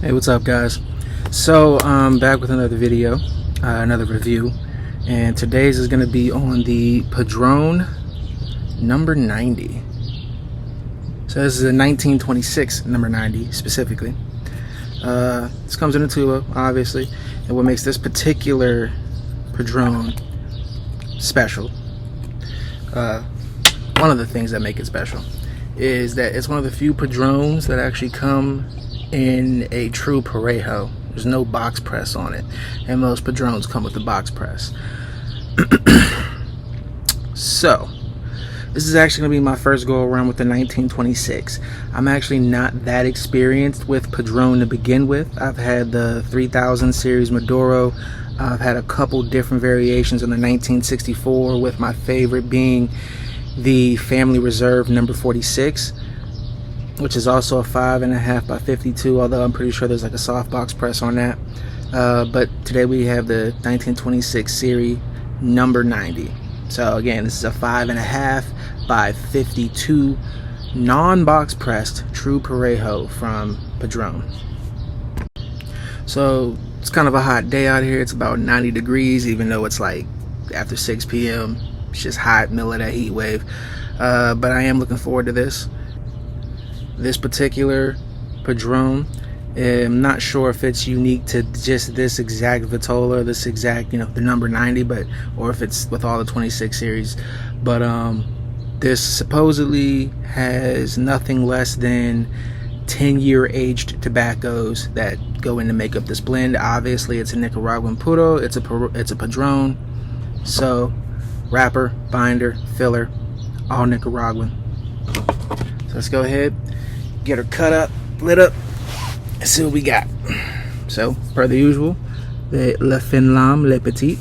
Hey, what's up, guys? So I'm back with another video, another review, and today's is going to be on the Padron number 90. So this is a 1926 number 90 specifically. This comes in a tuba, obviously, and what makes this particular Padron special, one of the things that make it special, is that it's one of the few Padrones that actually come in a true Parejo. There's no box press on it, and most Padrones come with the box press. So this is actually going to be my first go around with the 1926. I'm actually not that experienced with Padron to begin with. I've had the 3000 series Maduro. I've had a couple different variations on the 1964, with my favorite being the Family Reserve number 46, which is also a 5.5 by 52, although I'm pretty sure there's like a soft box press on that. But today we have the 1926 Serie number 90. So again, this is a 5.5 by 52 non-box pressed true Parejo from Padron. So it's kind of a hot day out here. It's about 90 degrees, even though it's like after 6 p.m. It's just hot, middle of that heat wave. But I am looking forward to this. This particular Padron, I'm not sure if it's unique to just this exact Vitola, this exact, the number 90, or if it's with all the 26 series. But this supposedly has nothing less than 10-year aged tobaccos that go in to make up this blend. Obviously, it's a Nicaraguan puro. It's a Padron. So wrapper, binder, filler, all Nicaraguan. So let's go ahead, get her cut up, lit up, and see what we got. So, per the usual, the Le Fin Lame Le Petit.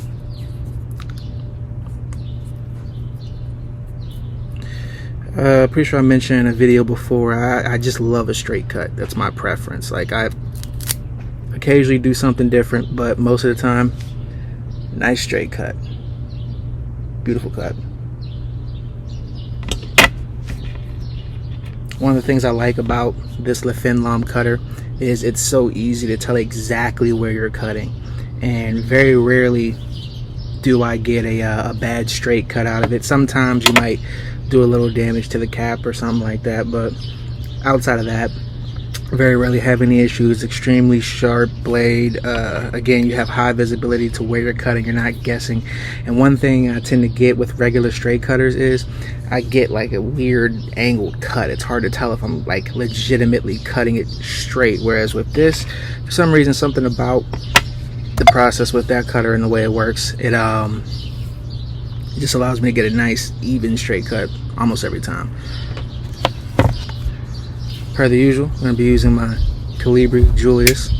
Pretty sure I mentioned in a video before, I just love a straight cut. That's my preference. Like, I occasionally do something different, but most of the time, nice straight cut. Beautiful cut. One of the things I like about this Le Fin Lame cutter is it's so easy to tell exactly where you're cutting, and very rarely do I get a bad straight cut out of it. Sometimes you might do a little damage to the cap or something like that, but outside of that, very rarely have any issues. Extremely sharp blade. Again, you have high visibility to where you're cutting. You're not guessing. And one thing I tend to get with regular straight cutters is I get like a weird angled cut. It's hard to tell if I'm like legitimately cutting it straight, whereas with this, for some reason, something about the process with that cutter and the way it works, it just allows me to get a nice even straight cut almost every time. Per the usual, I'm going to be using my Calibri Julius.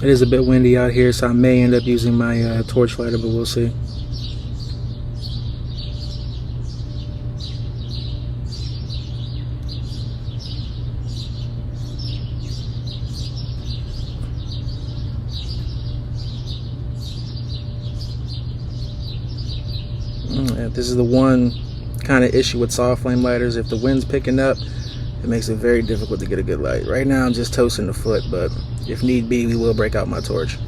It is a bit windy out here, so I may end up using my torch lighter, but we'll see. This is the one kind of issue with soft flame lighters. If the wind's picking up, it makes it very difficult to get a good light. Right now I'm just toasting the foot, but if need be, we will break out my torch.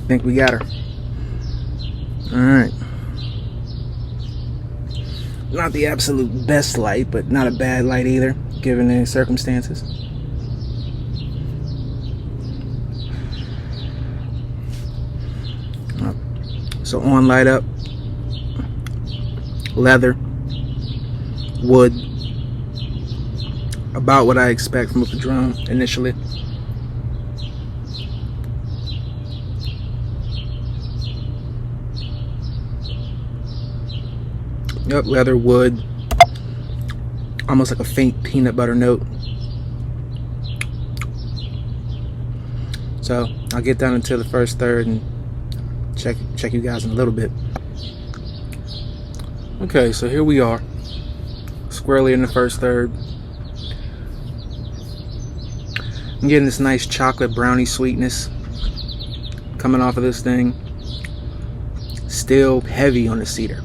I think we got her. Alright. Not the absolute best light, but not a bad light either, given the circumstances. So on light up, leather, wood, about what I expect from a Padron initially. Yep, leather, wood, almost like a faint peanut butter note. So I'll get down into the first third and check you guys in a little bit. Okay, so here we are, squarely in the first third. I'm getting this nice chocolate brownie sweetness coming off of this thing. Still heavy on the cedar,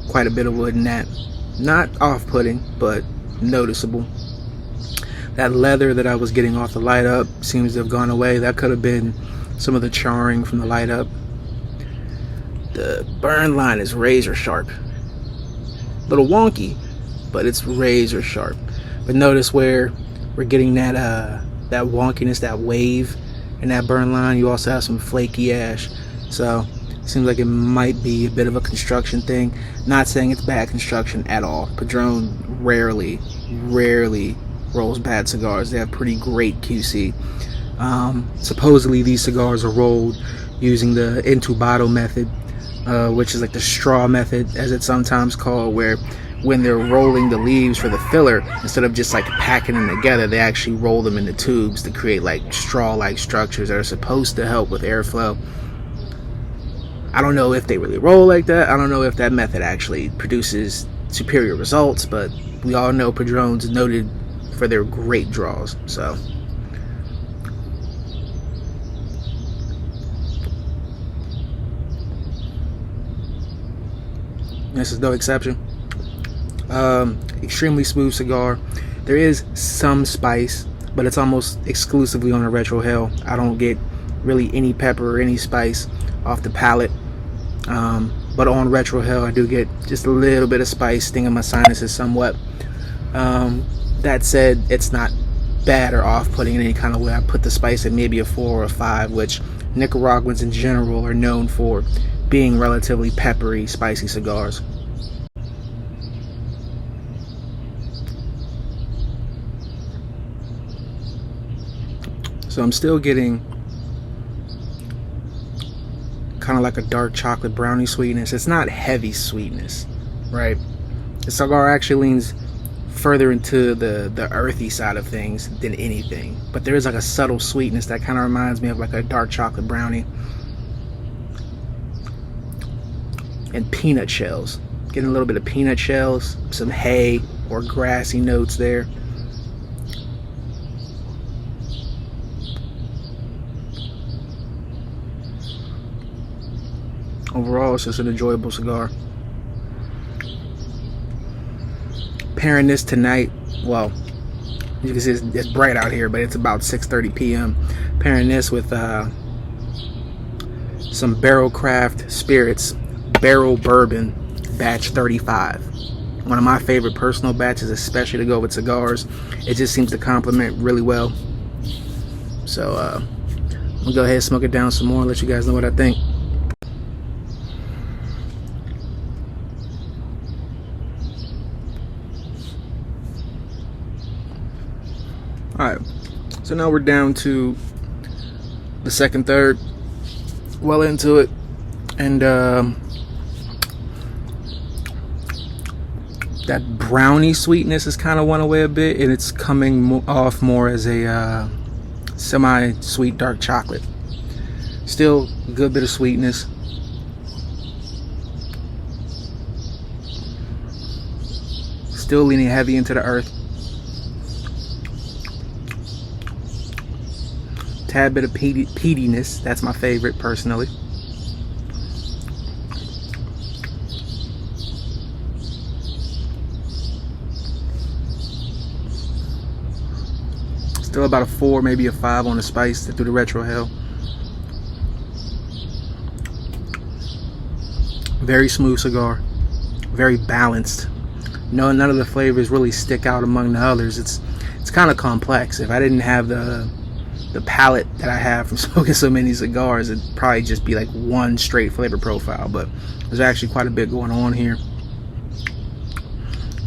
quite a bit of wood in that. Not off-putting, but noticeable. That leather that I was getting off the light up seems to have gone away. That could have been some of the charring from the light up. The burn line is razor sharp. A little wonky, but it's razor sharp. But notice where we're getting that wonkiness, that wave in that burn line. You also have some flaky ash. So it seems like it might be a bit of a construction thing. Not saying it's bad construction at all. Padron rarely rolls bad cigars. They have pretty great QC. Supposedly these cigars are rolled using the intubado method, which is like the straw method, as it's sometimes called, where when they're rolling the leaves for the filler, instead of just like packing them together, they actually roll them into tubes to create like straw-like structures that are supposed to help with airflow. I don't know if they really roll like that. I don't know if that method actually produces superior results, but we all know Padron's noted for their great draws. So this is no exception. Extremely smooth cigar. There is some spice, but it's almost exclusively on a retrohale. I don't get really any pepper or any spice off the palate. But on retrohale, I do get just a little bit of spice stinging my sinuses somewhat. That said, it's not bad or off-putting in any kind of way. I put the spice at maybe a 4 or a 5, which Nicaraguans in general are known for being relatively peppery, spicy cigars. So I'm still getting kind of like a dark chocolate brownie sweetness. It's not heavy sweetness, right? The cigar actually leans further into the earthy side of things than anything, but there is like a subtle sweetness that kind of reminds me of like a dark chocolate brownie. And peanut shells, getting a little bit of peanut shells, some hay or grassy notes there. Overall, it's just an enjoyable cigar. Pairing this tonight, well, you can see it's bright out here, but it's about 6:30 p.m. Pairing this with some Barrel Craft Spirits Barrel Bourbon Batch 35. One of my favorite personal batches, especially to go with cigars. It just seems to complement really well. So I'm gonna go ahead and smoke it down some more and let you guys know what I think. Alright, so now we're down to the second third, well into it, and that brownie sweetness is kind of went away a bit, and it's coming off more as a semi-sweet dark chocolate. Still a good bit of sweetness. Still leaning heavy into the earth. Tad bit of peatiness. That's my favorite personally. Still about a 4, maybe a 5 on the spice through the retrohale. Very smooth cigar. Very balanced. No, none of the flavors really stick out among the others. It's kind of complex. If I didn't have the palate that I have from smoking so many cigars, it'd probably just be like one straight flavor profile, but there's actually quite a bit going on here.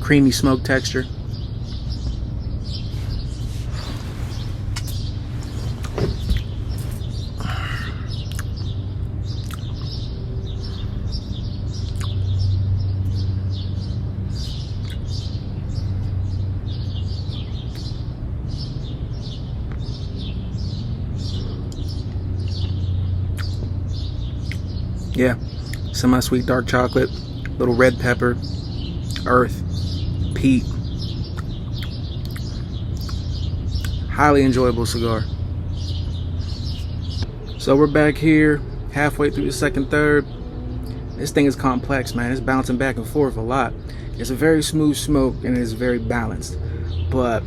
Creamy smoke texture. Yeah, semi-sweet dark chocolate, little red pepper, earth, peat. Highly enjoyable cigar. So we're back here halfway through the second third. This thing is complex, man. It's bouncing back and forth a lot. It's a very smooth smoke and it is very balanced. But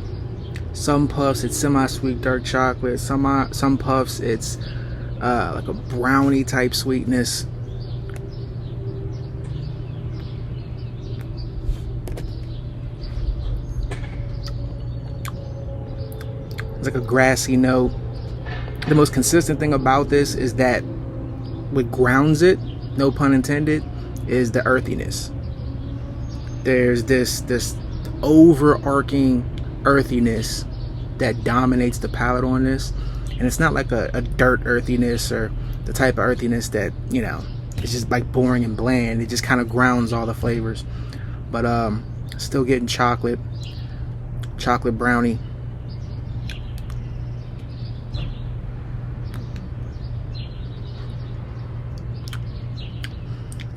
some puffs it's semi-sweet dark chocolate. Some puffs it's like a brownie type sweetness. It's like a grassy note. The most consistent thing about this is that what grounds it, no pun intended, is the earthiness. There's this overarching earthiness that dominates the palate on this, and it's not like a dirt earthiness or the type of earthiness that, you know, it's just like boring and bland. It just kind of grounds all the flavors. But still getting chocolate brownie.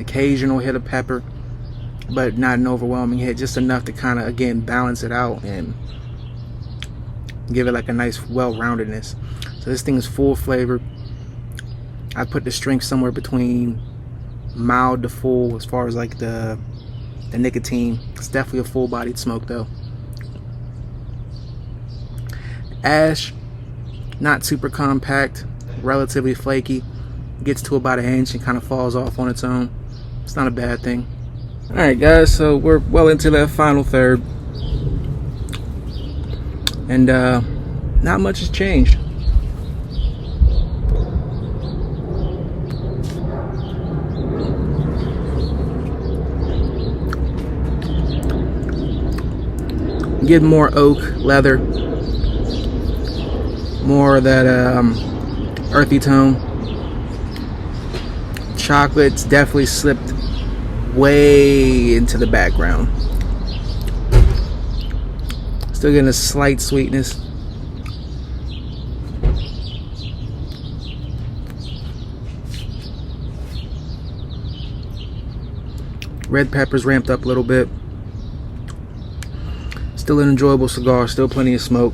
Occasional hit of pepper, but not an overwhelming hit, just enough to kind of, again, balance it out and give it like a nice well-roundedness. So this thing is full flavored. I put the strength somewhere between mild to full as far as like the nicotine. It's definitely a full-bodied smoke though. Ash, not super compact, relatively flaky, gets to about an inch and kind of falls off on its own. It's not a bad thing. Alright guys, so we're well into that final third, and not much has changed. Getting more oak, leather, more of that earthy tone. Chocolate's definitely slipped way into the background. Still getting a slight sweetness. Red pepper's ramped up a little bit. Still an enjoyable cigar, still plenty of smoke,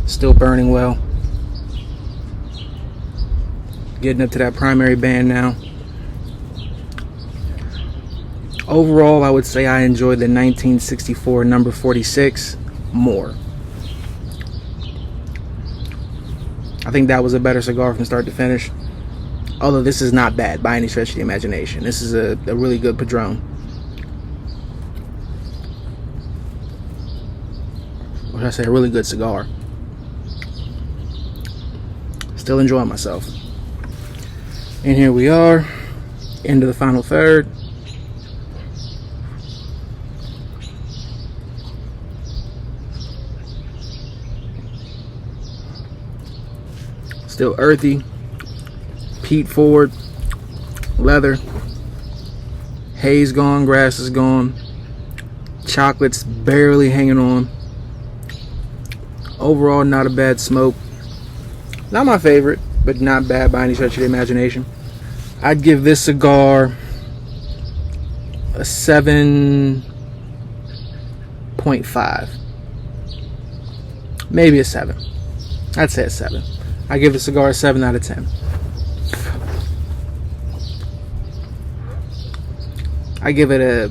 still burning well. Getting up to that primary band now. Overall, I would say I enjoyed the 1964 number 46 more. I think that was a better cigar from start to finish. Although this is not bad by any stretch of the imagination. This is a really good Padron. Or should I say a really good cigar. Still enjoying myself. And here we are, into the final third. Still earthy, peat forward, leather, haze gone, grass is gone, chocolate's barely hanging on. Overall, not a bad smoke. Not my favorite, but not bad by any stretch of the imagination. I'd give this cigar a 7.5. Maybe a 7. I'd say a 7. I give the cigar a 7 out of 10. I give it a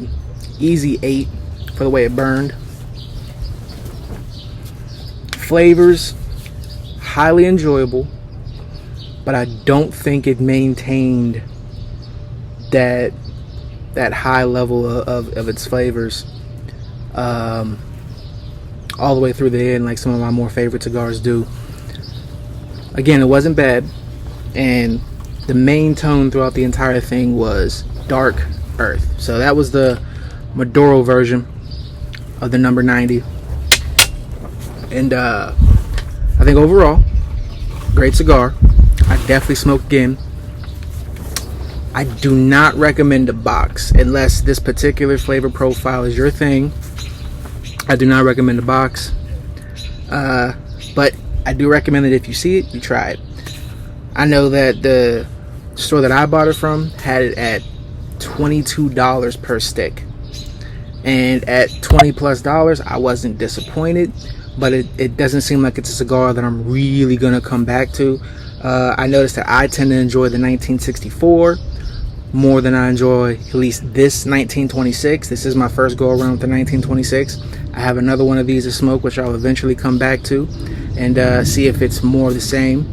easy 8 for the way it burned. Flavors, highly enjoyable, but I don't think it maintained that high level of its flavors all the way through the end like some of my more favorite cigars do. Again, it wasn't bad, and the main tone throughout the entire thing was dark earth. So that was the Maduro version of the number 90. And I think overall, great cigar. I definitely smoke again. I do not recommend a box unless this particular flavor profile is your thing. I do not recommend a box. But I do recommend that if you see it, you try it. I know that the store that I bought it from had it at $22 per stick, and at $20+ I wasn't disappointed, but it doesn't seem like it's a cigar that I'm really gonna come back to. I noticed that I tend to enjoy the 1964 more than I enjoy at least this 1926. This is my first go around with the 1926. I have another one of these to smoke, which I'll eventually come back to and see if it's more of the same.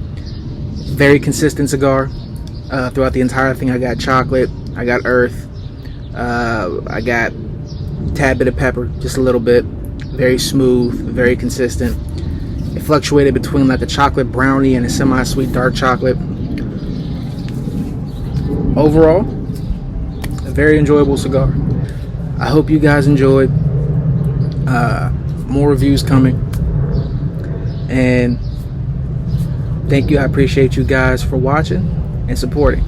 Very consistent cigar throughout the entire thing. I got chocolate, I got earth, I got a tad bit of pepper, just a little bit. Very smooth, very consistent. It fluctuated between like a chocolate brownie and a semi-sweet dark chocolate. Overall, a very enjoyable cigar. I hope you guys enjoyed. More reviews coming, and thank you. I appreciate you guys for watching and supporting.